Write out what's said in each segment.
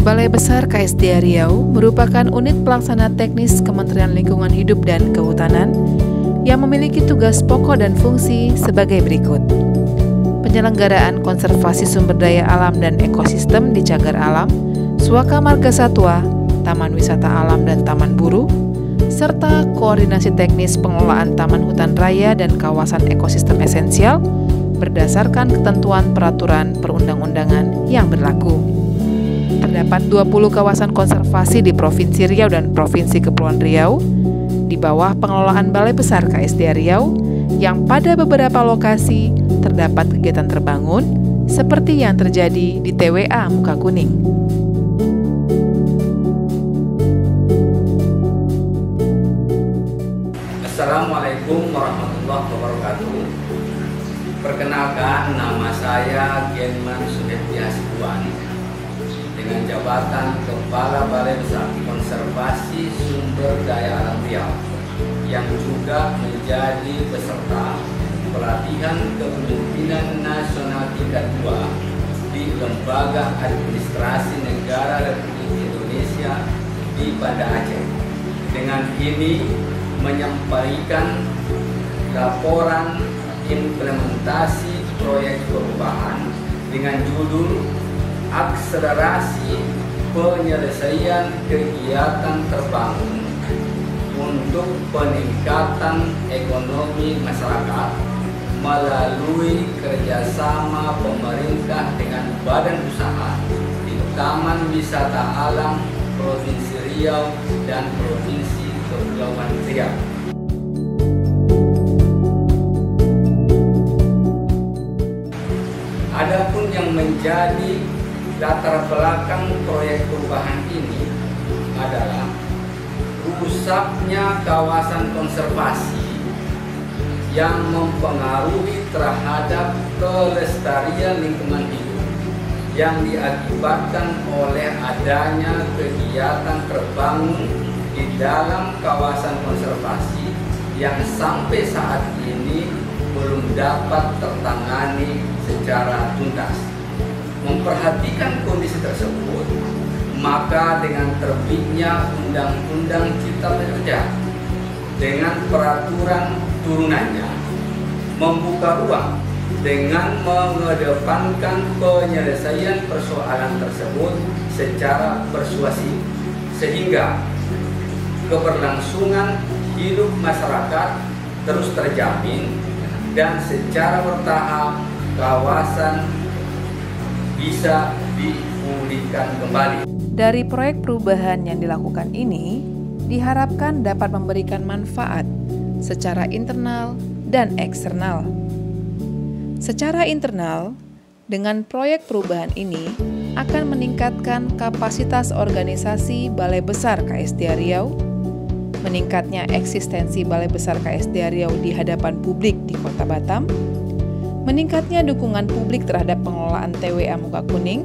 Balai Besar KSDA Riau merupakan unit pelaksana teknis Kementerian Lingkungan Hidup dan Kehutanan yang memiliki tugas pokok dan fungsi sebagai berikut. Penyelenggaraan konservasi sumber daya alam dan ekosistem di cagar alam, suaka marga satwa, taman wisata alam dan taman buru, serta koordinasi teknis pengelolaan taman hutan raya dan kawasan ekosistem esensial berdasarkan ketentuan peraturan perundang-undangan yang berlaku. Terdapat 20 kawasan konservasi di Provinsi Riau dan Provinsi Kepulauan Riau di bawah pengelolaan Balai Besar KSDA Riau yang pada beberapa lokasi terdapat kegiatan terbangun seperti yang terjadi di TWA Muka Kuning. Assalamualaikum warahmatullahi wabarakatuh. Perkenalkan, nama saya Genman Suheti Hasibuan dengan jabatan Kepala Balai Besar Konservasi Sumber Daya Alam Riau yang juga menjadi peserta pelatihan kepemimpinan nasional tingkat 2 di Lembaga Administrasi Negara Republik Indonesia di Banda Aceh. Dengan ini menyampaikan laporan implementasi proyek perubahan dengan judul Akselerasi Penyelesaian Kegiatan Terbangun untuk Peningkatan Ekonomi Masyarakat melalui kerjasama pemerintah dengan badan usaha di Taman Wisata Alam Provinsi Riau dan Provinsi Kepulauan Riau. Adapun yang menjadi latar belakang proyek perubahan ini adalah rusaknya kawasan konservasi yang mempengaruhi terhadap kelestarian lingkungan hidup yang diakibatkan oleh adanya kegiatan terbangun di dalam kawasan konservasi yang sampai saat ini belum dapat tertangani secara tuntas. Memperhatikan kondisi tersebut, maka dengan terbitnya Undang-Undang Cipta Kerja dengan peraturan turunannya membuka ruang dengan mengedepankan penyelesaian persoalan tersebut secara persuasif sehingga keberlangsungan hidup masyarakat terus terjamin dan secara bertahap kawasan bisa dipulihkan kembali. Dari proyek perubahan yang dilakukan ini, diharapkan dapat memberikan manfaat secara internal dan eksternal. Secara internal, dengan proyek perubahan ini akan meningkatkan kapasitas organisasi Balai Besar KSDA Riau, meningkatnya eksistensi Balai Besar KSDA Riau di hadapan publik di Kota Batam, meningkatnya dukungan publik terhadap pengelolaan TWA Muka Kuning,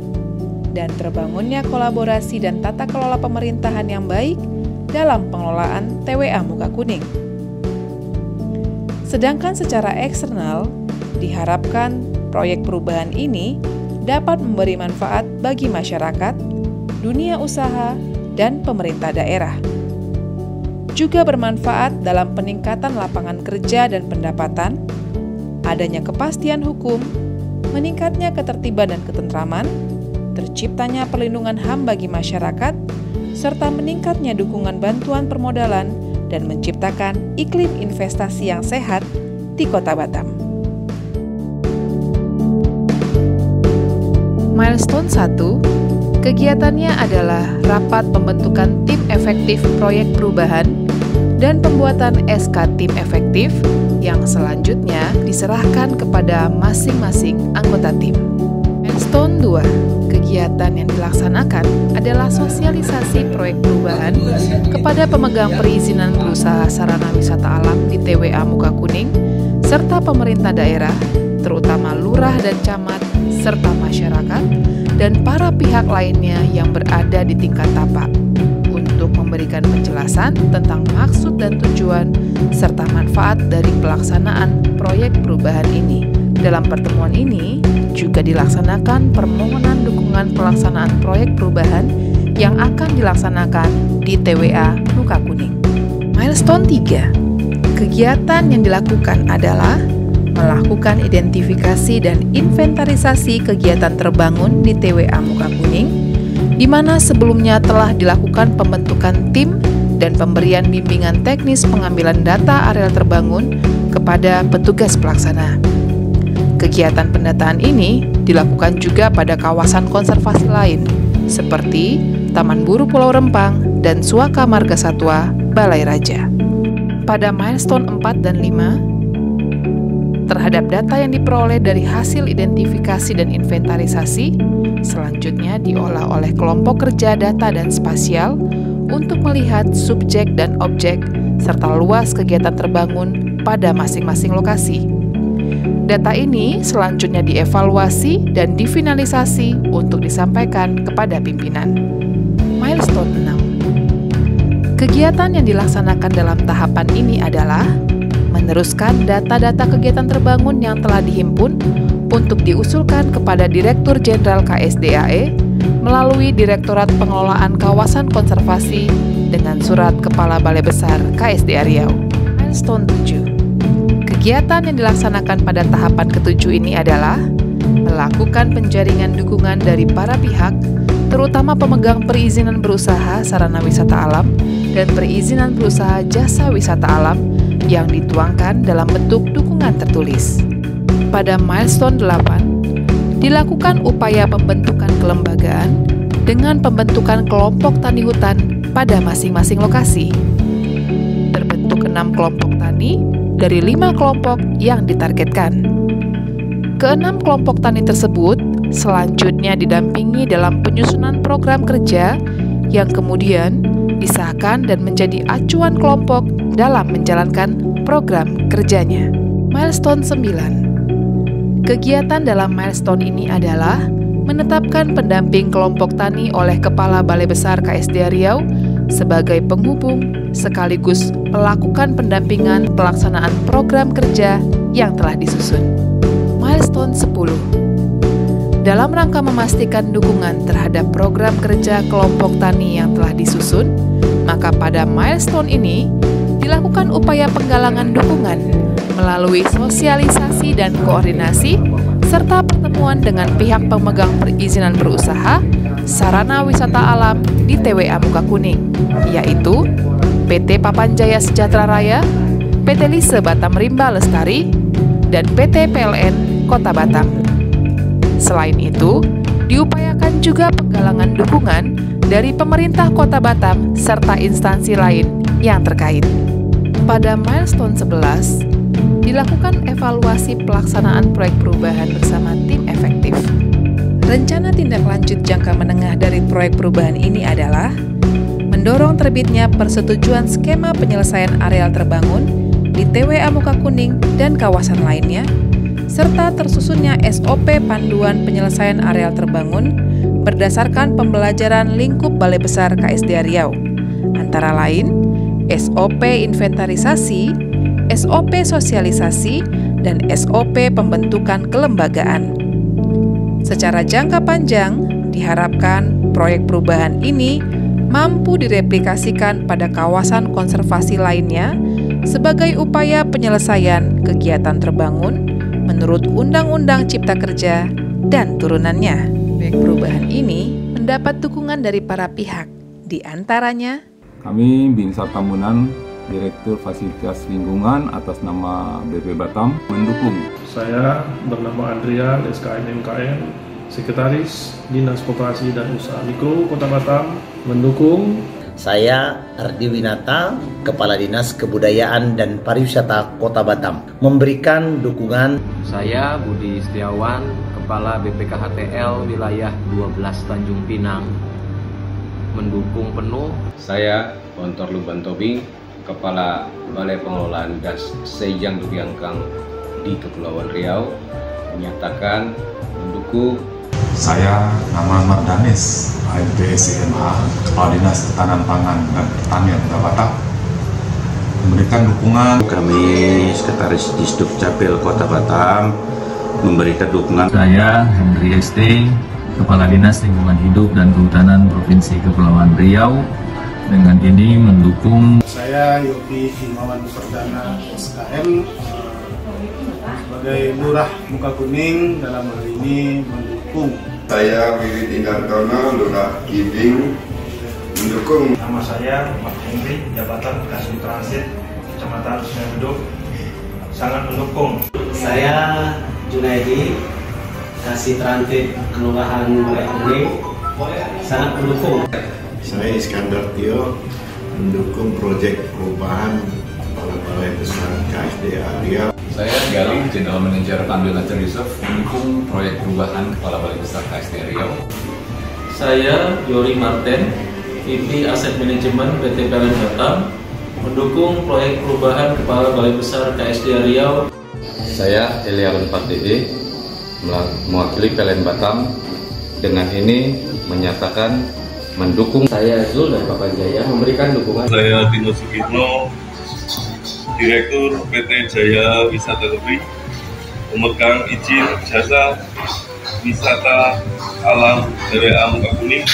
dan terbangunnya kolaborasi dan tata kelola pemerintahan yang baik dalam pengelolaan TWA Muka Kuning. Sedangkan secara eksternal, diharapkan proyek perubahan ini dapat memberi manfaat bagi masyarakat, dunia usaha, dan pemerintah daerah. Juga bermanfaat dalam peningkatan lapangan kerja dan pendapatan, adanya kepastian hukum, meningkatnya ketertiban dan ketentraman, terciptanya perlindungan HAM bagi masyarakat, serta meningkatnya dukungan bantuan permodalan dan menciptakan iklim investasi yang sehat di Kota Batam. Milestone 1, kegiatannya adalah rapat pembentukan tim efektif proyek perubahan dan pembuatan SK tim efektif yang selanjutnya diserahkan kepada masing-masing anggota tim. Milestone 2, kegiatan yang dilaksanakan adalah sosialisasi proyek perubahan kepada pemegang perizinan berusaha sarana wisata alam di TWA Muka Kuning, serta pemerintah daerah, terutama lurah dan camat, serta masyarakat, dan para pihak lainnya yang berada di tingkat tapak, untuk memberikan penjelasan tentang maksud dan tujuan serta manfaat dari pelaksanaan proyek perubahan ini. Dalam pertemuan ini juga dilaksanakan permohonan dukungan pelaksanaan proyek perubahan yang akan dilaksanakan di TWA Muka Kuning. Milestone 3. Kegiatan yang dilakukan adalah melakukan identifikasi dan inventarisasi kegiatan terbangun di TWA Muka Kuning, di mana sebelumnya telah dilakukan pembentukan tim dan pemberian bimbingan teknis pengambilan data areal terbangun kepada petugas pelaksana. Kegiatan pendataan ini dilakukan juga pada kawasan konservasi lain, seperti Taman Buru Pulau Rempang dan Suaka Marga Satwa Balai Raja. Pada milestone 4 dan 5, terhadap data yang diperoleh dari hasil identifikasi dan inventarisasi, selanjutnya diolah oleh kelompok kerja data dan spasial untuk melihat subjek dan objek serta luas kegiatan terbangun pada masing-masing lokasi. Data ini selanjutnya dievaluasi dan difinalisasi untuk disampaikan kepada pimpinan. Milestone 6. Kegiatan yang dilaksanakan dalam tahapan ini adalah meneruskan data-data kegiatan terbangun yang telah dihimpun untuk diusulkan kepada Direktur Jenderal KSDAE melalui Direktorat Pengelolaan Kawasan Konservasi dengan Surat Kepala Balai Besar KSDA Riau. Milestone 7. Kegiatan yang dilaksanakan pada tahapan ketujuh ini adalah melakukan penjaringan dukungan dari para pihak, terutama pemegang perizinan berusaha sarana wisata alam dan perizinan berusaha jasa wisata alam yang dituangkan dalam bentuk dukungan tertulis. Pada milestone 8, dilakukan upaya pembentukan kelembagaan dengan pembentukan kelompok tani hutan pada masing-masing lokasi. Terbentuk 6 kelompok tani dari 5 kelompok yang ditargetkan. Keenam kelompok tani tersebut selanjutnya didampingi dalam penyusunan program kerja yang kemudian disahkan dan menjadi acuan kelompok dalam menjalankan program kerjanya. Milestone 9. Kegiatan dalam milestone ini adalah menetapkan pendamping kelompok tani oleh Kepala Balai Besar KSDA Riau sebagai penghubung sekaligus melakukan pendampingan pelaksanaan program kerja yang telah disusun. Milestone 10. Dalam rangka memastikan dukungan terhadap program kerja kelompok tani yang telah disusun, maka pada milestone ini dilakukan upaya penggalangan dukungan melalui sosialisasi dan koordinasi serta pertemuan dengan pihak pemegang perizinan berusaha sarana wisata alam di TWA Muka Kuning, yaitu PT Papanjaya Sejahtera Raya, PT Lise Batam Rimba Lestari, dan PT PLN Kota Batam. Selain itu, diupayakan juga penggalangan dukungan dari pemerintah Kota Batam serta instansi lain yang terkait. Pada milestone 11, dilakukan evaluasi pelaksanaan proyek perubahan bersama tim efektif. Rencana tindak lanjut jangka menengah dari proyek perubahan ini adalah mendorong terbitnya persetujuan skema penyelesaian areal terbangun di TWA Muka Kuning dan kawasan lainnya, serta tersusunnya SOP Panduan Penyelesaian Areal Terbangun berdasarkan pembelajaran lingkup Balai Besar KSDA Riau, antara lain SOP Inventarisasi, SOP Sosialisasi, dan SOP Pembentukan Kelembagaan. Secara jangka panjang, diharapkan proyek perubahan ini mampu direplikasikan pada kawasan konservasi lainnya sebagai upaya penyelesaian kegiatan terbangun menurut Undang-Undang Cipta Kerja dan turunannya. Proyek perubahan ini mendapat dukungan dari para pihak, di antaranya kami Binsar Tambunan, Direktur Fasilitas Lingkungan atas nama BP Batam, mendukung. Saya bernama Andrian, SKN MKN, Sekretaris Dinas Koperasi dan Usaha Mikro Kota Batam, mendukung. Saya Ardi Winata, Kepala Dinas Kebudayaan dan Pariwisata Kota Batam, memberikan dukungan. Saya Budi Setiawan, Kepala BPKHTL Wilayah 12 Tanjung Pinang, mendukung penuh. Saya Gontor Luban Tobing, Kepala Balai Pengelolaan Gas Sejang Dubiangkang di Kepulauan Riau, menyatakan mendukung. Saya nama Ahmad Danis, AMPSIMA, Kepala Dinas Ketahanan Pangan dan Pertanian Kota Batam, memberikan dukungan. Kami Sekretaris Disduk Capil Kota Batam memberikan dukungan. Saya Henry ST, Kepala Dinas Lingkungan Hidup dan Kehutanan Provinsi Kepulauan Riau. Dengan ini mendukung. Saya Yopi Himawan Perdana SKM sebagai Lurah Muka Kuning dalam hal ini mendukung. Saya Wiwit Indartono, Lurah Giding, mendukung. Nama saya Pak Henry, jabatan Kasih Transit Kecamatan Sungai Beduk, sangat mendukung. Saya Junaidi, Kasih Transit Kelurahan Muka Kuning, sangat mendukung. Saya Iskandar Tio, mendukung proyek perubahan Kepala Balai Besar KSDA Riau. Saya Gali, General Manager Tandu Nature Reserve, mendukung proyek perubahan Kepala Balai Besar KSDA Riau. Saya Yori Martin, VP Aset Manajemen PT PLN Batam, mendukung proyek perubahan Kepala Balai Besar KSDA Riau. Saya Eliawan Pardede, mewakili PLN Batam, dengan ini menyatakan mendukung. Saya Zul dari Papanjaya memberikan dukungan. Saya Dino Sugitno, Direktur PT Jaya Wisata Kepi, pemegang izin jasa wisata alam BWA Muka Kuning,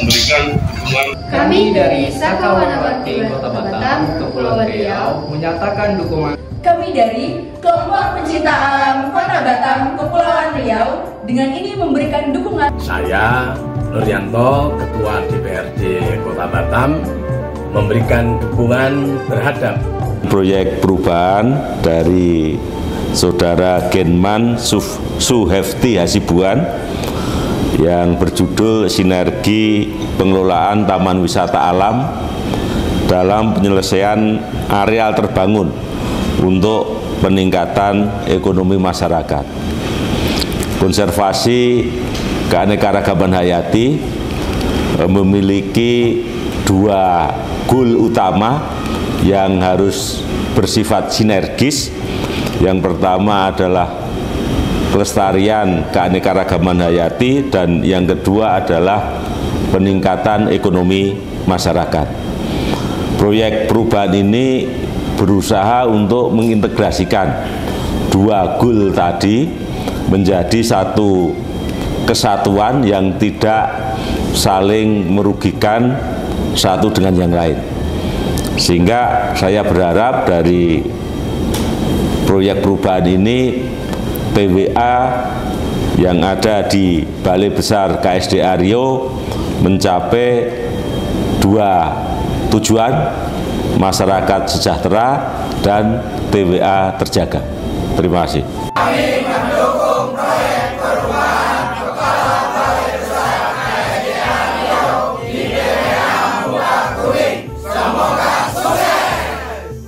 memberikan dukungan. Kami dari Sakawanawati Kota Batam, Kepulauan Riau, menyatakan dukungan. Kami dari Kelompok Pencinta Alam Kota Batam, Kepulauan Riau, dengan ini memberikan dukungan. Saya Nuryanto, Ketua DPRD Kota Batam, memberikan dukungan terhadap proyek perubahan dari Saudara Genman Suhefti Hasibuan yang berjudul Sinergi Pengelolaan Taman Wisata Alam dalam penyelesaian areal terbangun untuk peningkatan ekonomi masyarakat. Konservasi keanekaragaman hayati memiliki dua goal utama yang harus bersifat sinergis. Yang pertama adalah kelestarian keanekaragaman hayati dan yang kedua adalah peningkatan ekonomi masyarakat. Proyek perubahan ini berusaha untuk mengintegrasikan dua goal tadi menjadi satu kesatuan yang tidak saling merugikan satu dengan yang lain. Sehingga saya berharap dari proyek perubahan ini PWA yang ada di Balai Besar KSDA Riau mencapai dua tujuan: masyarakat sejahtera dan TWA terjaga. Terima kasih. Kami mendukung proyek perubahan Kepala Balai Besar KSDA Riau di BWA Muka Kuning. Semoga sukses.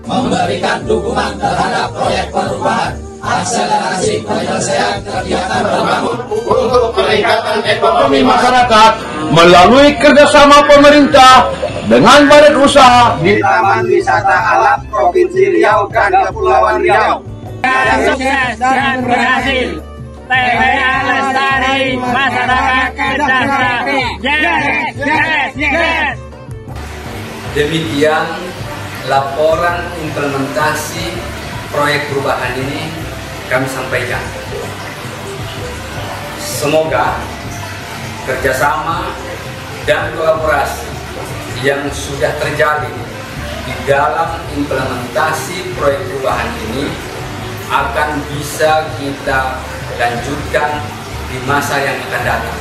Memberikan dukungan terhadap proyek perubahan akselerasi penyelesaian kegiatan terbangun untuk peningkatan ekonomi masyarakat melalui kerjasama pemerintah dengan badan usaha di Taman Wisata Alam Provinsi Riau dan Kepulauan Riau. Sukses dan berhasil. TWA lestari, masyarakat sejahtera. Yes, yes, yes. Demikian laporan implementasi proyek perubahan ini kami sampaikan. Semoga kerjasama dan kolaborasi yang sudah terjadi di dalam implementasi proyek perubahan ini akan bisa kita lanjutkan di masa yang akan datang.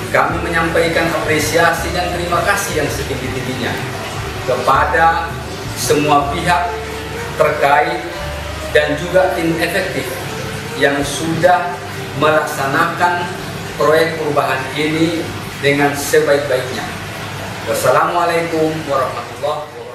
Kami menyampaikan apresiasi dan terima kasih yang setinggi-tingginya kepada semua pihak terkait dan juga tim efektif yang sudah melaksanakan proyek perubahan ini dengan sebaik-baiknya. Wassalamualaikum warahmatullahi wabarakatuh.